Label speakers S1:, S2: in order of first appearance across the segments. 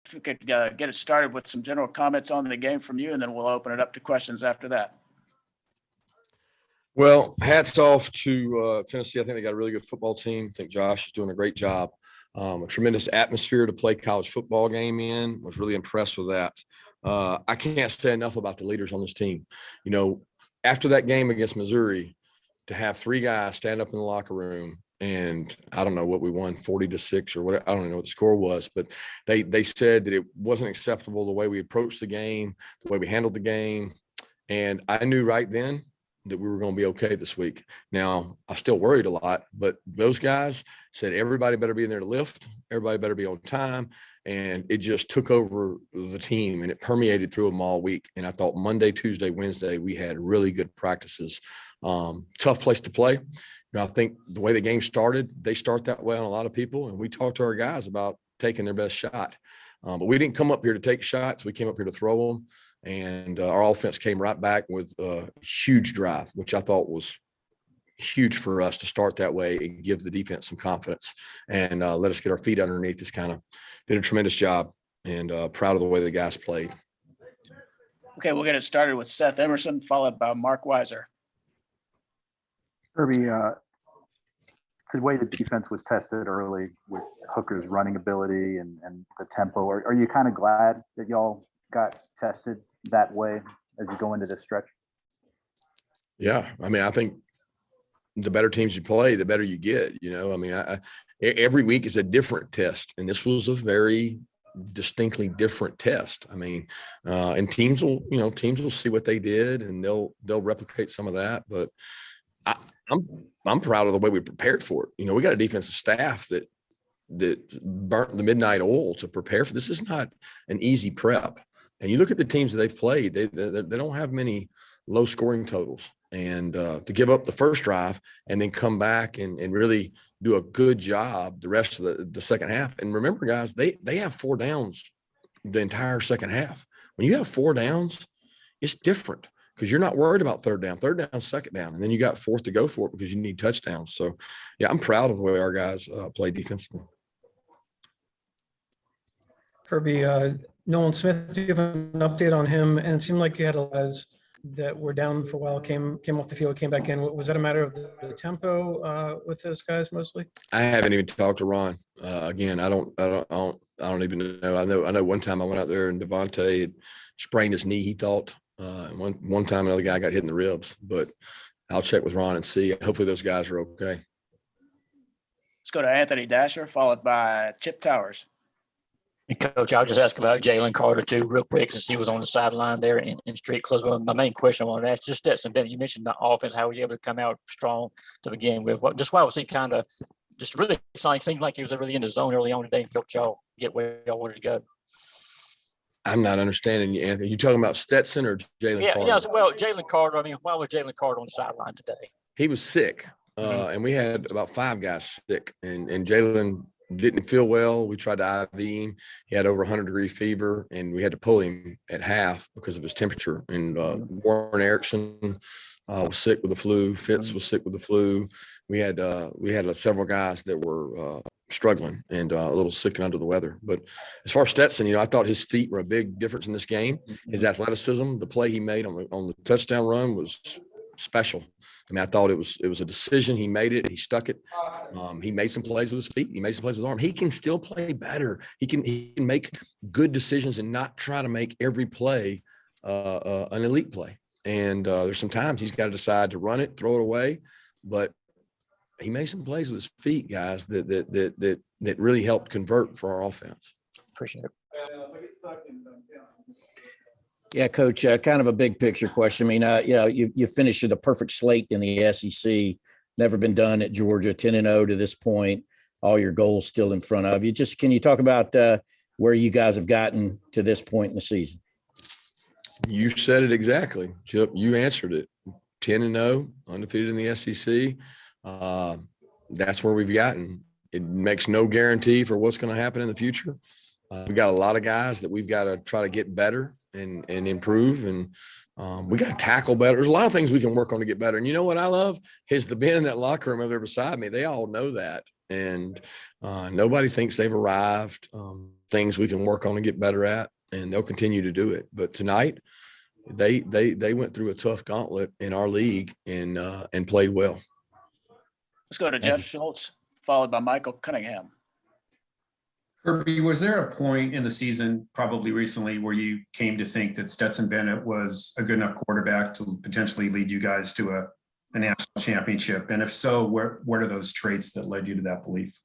S1: if we could get it started with some general comments on the game from you, and then we'll open it up to questions after that.
S2: Well, hats off to Tennessee. I think they got a really good football team. I think Josh is doing a great job. A tremendous atmosphere to play college football game in. Was really impressed with that. I can't say enough about the leaders on this team. You know, after that game against Missouri, to have 3 guys stand up in the locker room, and I don't know what we won, 40-6 or whatever. I don't even know what the score was, but they said that it wasn't acceptable the way we approached the game, the way we handled the game. And I knew right then that we were going to be okay this week. Now, I still worried a lot, but those guys said everybody better be in there to lift. Everybody better be on time. And it just took over the team, and it permeated through them all week. And I thought Monday, Tuesday, Wednesday, we had really good practices. Tough place to play. You know, I think the way the game started, they start that way on a lot of people. And we talked to our guys about taking their best shot. But we didn't come up here to take shots. We came up here to throw them. And our offense came right back with a huge drive, which I thought was huge for us to start that way. It gives the defense some confidence and let us get our feet underneath us. Kind of did a tremendous job, and proud of the way the guys played.
S1: Okay, we'll get it started with Seth Emerson, followed by Mark Weiser.
S3: Kirby, the way the defense was tested early with Hooker's running ability and the tempo, are you kind of glad that y'all got tested that way as you go into this stretch?
S2: Yeah, I mean, I think the better teams you play, the better you get. You know, I mean, every week is a different test, and this was a very distinctly different test. I mean, and teams will see what they did, and they'll replicate some of that. But I'm proud of the way we prepared for it. You know, we got a defensive staff that burnt the midnight oil to prepare for this. Is not an easy prep. And you look at the teams that they've played, they don't have many low scoring totals. And to give up the first drive and then come back and really do a good job the rest of the second half. And remember, guys, they have 4 downs the entire second half. When you have 4 downs, it's different because you're not worried about third down, second down. And then you got fourth to go for it because you need touchdowns. So, yeah, I'm proud of the way our guys play defensively.
S4: Kirby, Nolan Smith, do you have an update on him? And it seemed like you had a guys that were down for a while, came off the field, came back in. Was that a matter of the tempo with those guys mostly? I
S2: haven't even talked to Ron. Again, I don't even know. I know one time I went out there and Devontae had sprained his knee, he thought. One time another guy got hit in the ribs, but I'll check with Ron and see. Hopefully those guys are okay.
S1: Let's go to Anthony Dasher, followed by Chip Towers.
S5: And Coach, I'll just ask about Jaylen Carter too, real quick, since he was on the sideline there in street close. Well, my main question I wanted to ask, just Stetson, Bennett, you mentioned the offense. How was he able to come out strong to begin with? Just why was he kind of just really seemed like he was really in the zone early on today and helped y'all get where y'all wanted to go?
S2: I'm not understanding you, Anthony. You talking about Stetson or Jaylen Carter?
S5: Yeah. Well, Jaylen Carter. I mean, why was Jaylen Carter on the sideline today?
S2: He was sick, and we had about 5 guys sick, and Jaylen didn't feel well. We tried to IV him. He had over 100-degree fever, and we had to pull him at half because of his temperature. And Warren Erickson was sick with the flu. Fitz was sick with the flu. We had several guys that were struggling and a little sick and under the weather. But as far as Stetson, you know, I thought his feet were a big difference in this game. His athleticism, the play he made on the touchdown run was special. I mean, I thought it was a decision. He made it. He stuck it. He made some plays with his feet. He made some plays with his arm. He can still play better. He can make good decisions and not try to make every play an elite play. And there's some times he's got to decide to run it, throw it away. But he made some plays with his feet, guys, that really helped convert for our offense.
S5: Appreciate it.
S6: Yeah, Coach, kind of a big picture question. I mean, you finished with a perfect slate in the SEC, never been done at Georgia, 10-0 to this point, all your goals still in front of you. Just can you talk about where you guys have gotten to this point in the season?
S2: You said it exactly, Chip. You answered it. 10-0, undefeated in the SEC. That's where we've gotten. It makes no guarantee for what's going to happen in the future. We got a lot of guys that we've got to try to get better and improve, and we got to tackle better. There's a lot of things we can work on to get better. And you know what I love is the men in that locker room over there beside me. They all know that, and nobody thinks they've arrived. Things we can work on and get better at, and they'll continue to do it. But tonight, they went through a tough gauntlet in our league and played well.
S1: Let's go to
S6: Thank
S1: Jeff
S6: you.
S1: Schultz, followed by Michael Cunningham.
S7: Kirby, was there a point in the season, probably recently, where you came to think that Stetson Bennett was a good enough quarterback to potentially lead you guys to a national championship? And if so, what are those traits that led you to that belief?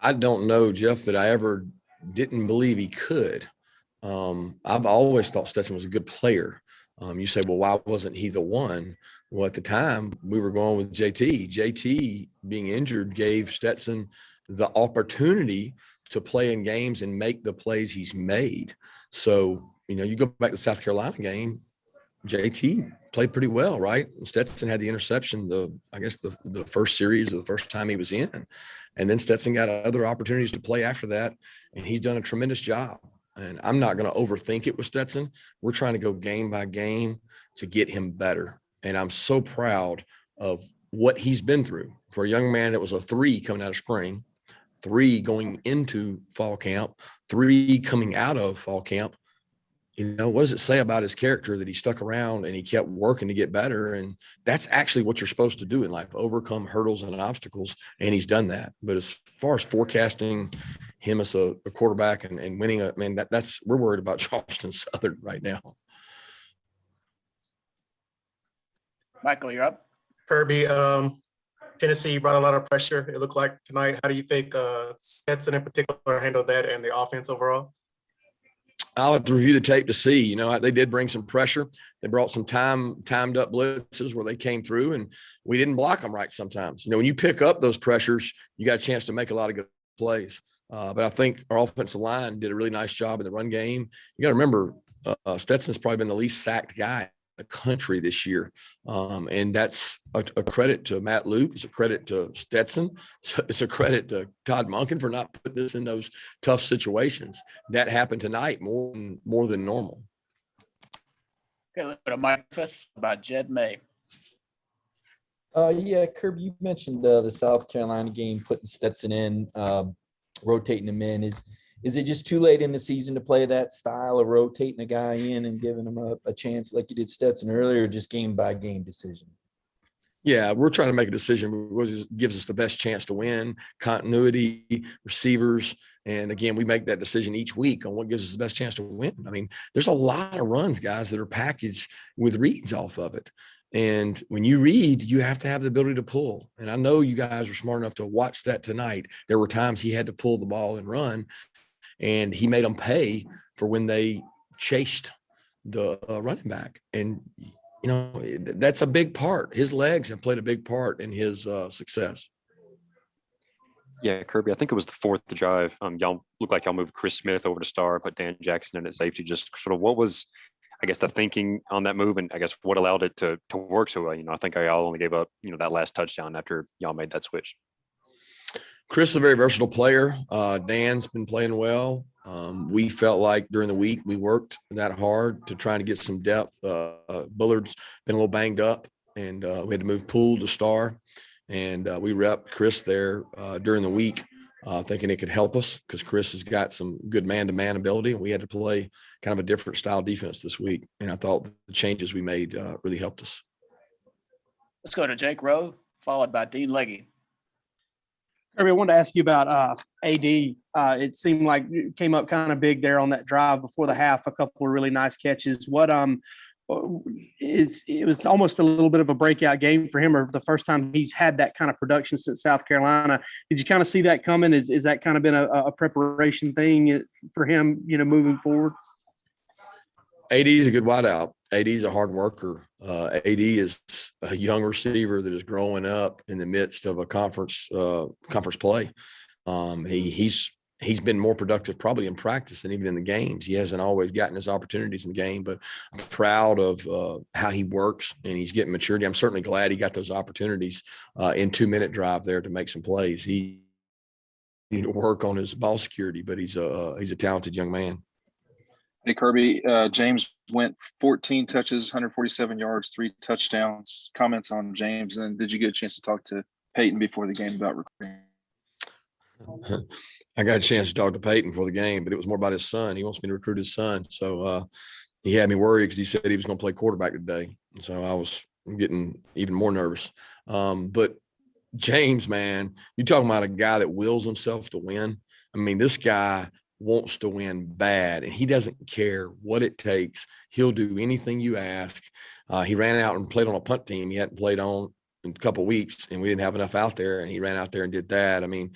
S2: I don't know, Jeff, that I ever didn't believe he could. I've always thought Stetson was a good player. You say, well, why wasn't he the one? Well, at the time, we were going with JT. JT being injured gave Stetson the opportunity to play in games and make the plays he's made. So, you go back to the South Carolina game, JT played pretty well, right? Stetson had the interception, the first series of the first time he was in. And then Stetson got other opportunities to play after that, and he's done a tremendous job. And I'm not going to overthink it with Stetson. We're trying to go game by game to get him better. And I'm so proud of what he's been through. For a young man that was a 3 coming out of spring, 3 going into fall camp, 3 coming out of fall camp. What does it say about his character that he stuck around and he kept working to get better? And that's actually what you're supposed to do in life, overcome hurdles and obstacles. And he's done that. But as far as forecasting him as a quarterback and winning, we're worried about Charleston Southern right now.
S1: Michael, you're up.
S8: Kirby, Tennessee brought a lot of pressure, it looked like tonight. How do you think Stetson in particular handled that and the offense overall?
S2: I'll have to review the tape to see. They did bring some pressure. They brought some timed up blitzes where they came through, and we didn't block them right sometimes. When you pick up those pressures, you got a chance to make a lot of good plays. But I think our offensive line did a really nice job in the run game. You got to remember, Stetson's probably been the least sacked guy in the country this year. And that's a credit to Matt Luke. It's a credit to Stetson. It's a credit to Todd Monken for not putting us in those tough situations. That happened tonight more than normal.
S1: Okay, let's go to Mike Fifth by Jed May.
S9: Yeah, Kirby, you mentioned the South Carolina game, putting Stetson in, rotating him in. Is it just too late in the season to play that style of rotating a guy in and giving him a chance like you did Stetson earlier, or just game by game decision?
S2: Yeah, we're trying to make a decision which gives us the best chance to win, continuity, receivers. And again, we make that decision each week on what gives us the best chance to win. There's a lot of runs, guys, that are packaged with reads off of it. And when you read, you have to have the ability to pull. And I know you guys were smart enough to watch that tonight. There were times he had to pull the ball and run, and he made them pay for when they chased the running back. And, that's a big part. His legs have played a big part in his success.
S10: Yeah, Kirby, I think it was the 4th drive. Y'all looked like y'all moved Chris Smith over to star, put Dan Jackson in at safety. Just sort of what was, I guess, the thinking on that move, and I guess what allowed it to work so well. I think y'all only gave up, that last touchdown after y'all made that switch.
S2: Chris is a very versatile player. Dan's been playing well. We felt like during the week we worked that hard to try to get some depth. Bullard's been a little banged up, and we had to move Poole to star. And we repped Chris there during the week, thinking it could help us because Chris has got some good man-to-man ability. And we had to play kind of a different style defense this week. And I thought the changes we made really helped us.
S1: Let's go to Jake Rowe, followed by Dean Legge.
S11: Kirby, I wanted to ask you about AD. It seemed like it came up kind of big there on that drive before the half, a couple of really nice catches. It was almost a little bit of a breakout game for him, or the first time he's had that kind of production since South Carolina. Did you kind of see that coming? Is that kind of been a preparation thing for him, moving forward?
S2: AD is a good wideout. AD is a hard worker. AD is a young receiver that is growing up in the midst of a conference play. He's been more productive probably in practice than even in the games. He hasn't always gotten his opportunities in the game, but I'm proud of how he works, and he's getting maturity. I'm certainly glad he got those opportunities in 2-minute drive there to make some plays. He needed to work on his ball security, but he's a talented young man.
S12: Hey, Kirby, James went 14 touches, 147 yards, 3 touchdowns. Comments on James, and did you get a chance to talk to Peyton before the game about recruiting?
S2: I got a chance to talk to Peyton for the game, but it was more about his son. He wants me to recruit his son. So he had me worried because he said he was going to play quarterback today. So I was getting even more nervous. But James, man, you talking about a guy that wills himself to win. I mean, this guy wants to win bad, and he doesn't care what it takes. He'll do anything you ask. He ran out and played on a punt team he hadn't played on in a couple of weeks, and we didn't have enough out there, and he ran out there and did that. I mean,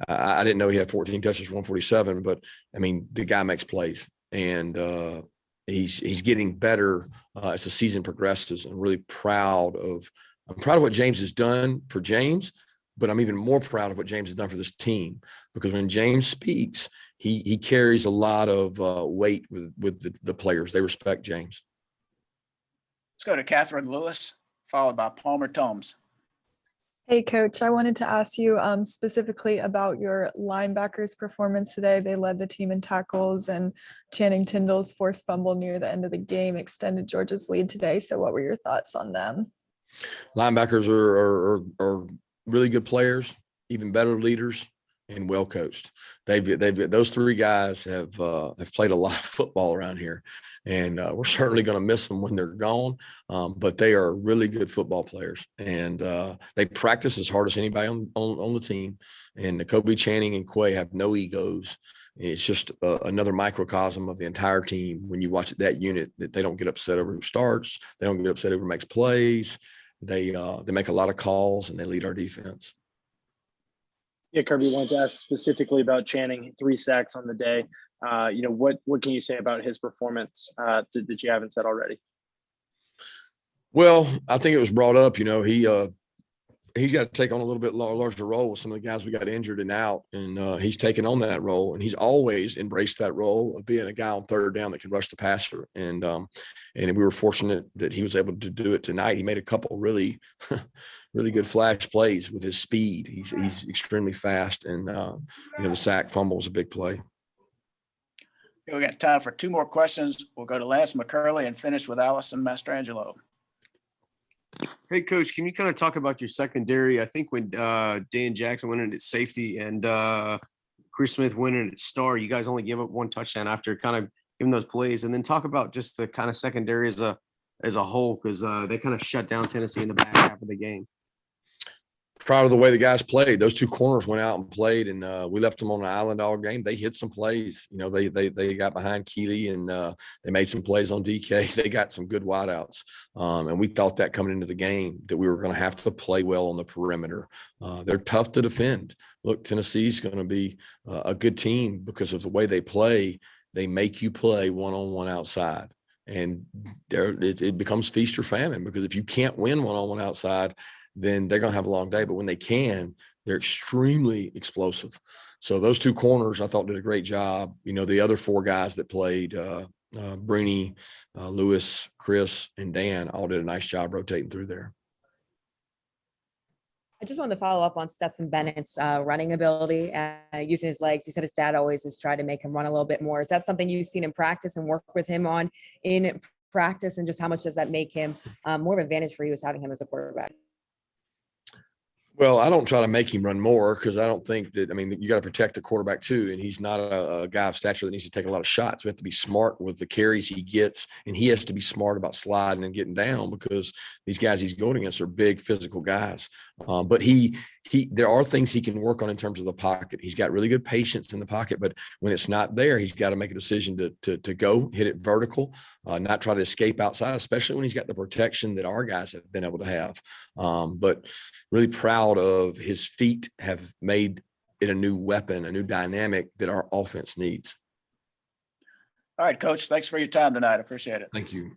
S2: I didn't know he had 14 touches for 147, but I mean, the guy makes plays, and he's getting better as the season progresses. I'm really proud of what James has done for James, but I'm even more proud of what James has done for this team, because when James speaks, he carries a lot of weight with the players. They respect James.
S1: Let's go to Catherine Lewis, followed by Palmer Tomes.
S13: Hey, Coach, I wanted to ask you specifically about your linebackers' performance today. They led the team in tackles, and Channing Tindall's forced fumble near the end of the game extended Georgia's lead today. So what were your thoughts on them?
S2: Linebackers are really good players, even better leaders, and well coached. Those three guys have played a lot of football around here, and we're certainly going to miss them when they're gone. But they are really good football players, and they practice as hard as anybody on the team. And Kobe, Channing, and Quay have no egos. It's just another microcosm of the entire team. When you watch that unit, that they don't get upset over who starts, they don't get upset over who makes plays. They make a lot of calls, and they lead our defense.
S11: Yeah, Kirby, wanted to ask specifically about Channing, 3 sacks on the day. What can you say about his performance that you haven't said already?
S2: Well, I think it was brought up, he's got to take on a little bit larger role with some of the guys we got injured and out, and he's taken on that role, and he's always embraced that role of being a guy on third down that can rush the passer. And we were fortunate that he was able to do it tonight. He made a couple really, really good flash plays with his speed. He's extremely fast, and the sack fumble was a big play.
S1: We got time for 2 more questions. We'll go to Lance McCurley and finish with Allison Mastrangelo.
S14: Hey, Coach, can you kind of talk about your secondary? I think when Dan Jackson went in at safety and Chris Smith went in at star, you guys only gave up 1 touchdown after kind of giving those plays. And then talk about just the kind of secondary as a whole, because they kind of shut down Tennessee in the back half of the game.
S2: Proud of the way the guys played. Those 2 corners went out and played, and we left them on an island all game. They hit some plays. They got behind Keeley, and they made some plays on DK. They got some good wideouts, and we thought that coming into the game that we were going to have to play well on the perimeter. They're tough to defend. Look, Tennessee's going to be a good team because of the way they play. They make you play one-on-one outside, and it becomes feast or famine, because if you can't win one-on-one outside, then they're going to have a long day. But when they can, they're extremely explosive. So those 2 corners, I thought, did a great job. The other 4 guys that played, Bruni, Lewis, Chris, and Dan, all did a nice job rotating through there.
S15: I just wanted to follow up on Stetson Bennett's running ability, using his legs. He said his dad always has tried to make him run a little bit more. Is that something you've seen in practice and work with him on in practice? And just how much does that make him more of an advantage for you as having him as a quarterback?
S2: Well, I don't try to make him run more, because I don't think that, you got to protect the quarterback too. And he's not a guy of stature that needs to take a lot of shots. We have to be smart with the carries he gets, and he has to be smart about sliding and getting down, because these guys he's going against are big physical guys. But there are things he can work on in terms of the pocket. He's got really good patience in the pocket, but when it's not there, he's got to make a decision to go hit it vertical, not try to escape outside, especially when he's got the protection that our guys have been able to have. But really proud of his feet have made it a new weapon, a new dynamic that our offense needs.
S1: All right, Coach, thanks for your time tonight. I appreciate it.
S2: Thank you.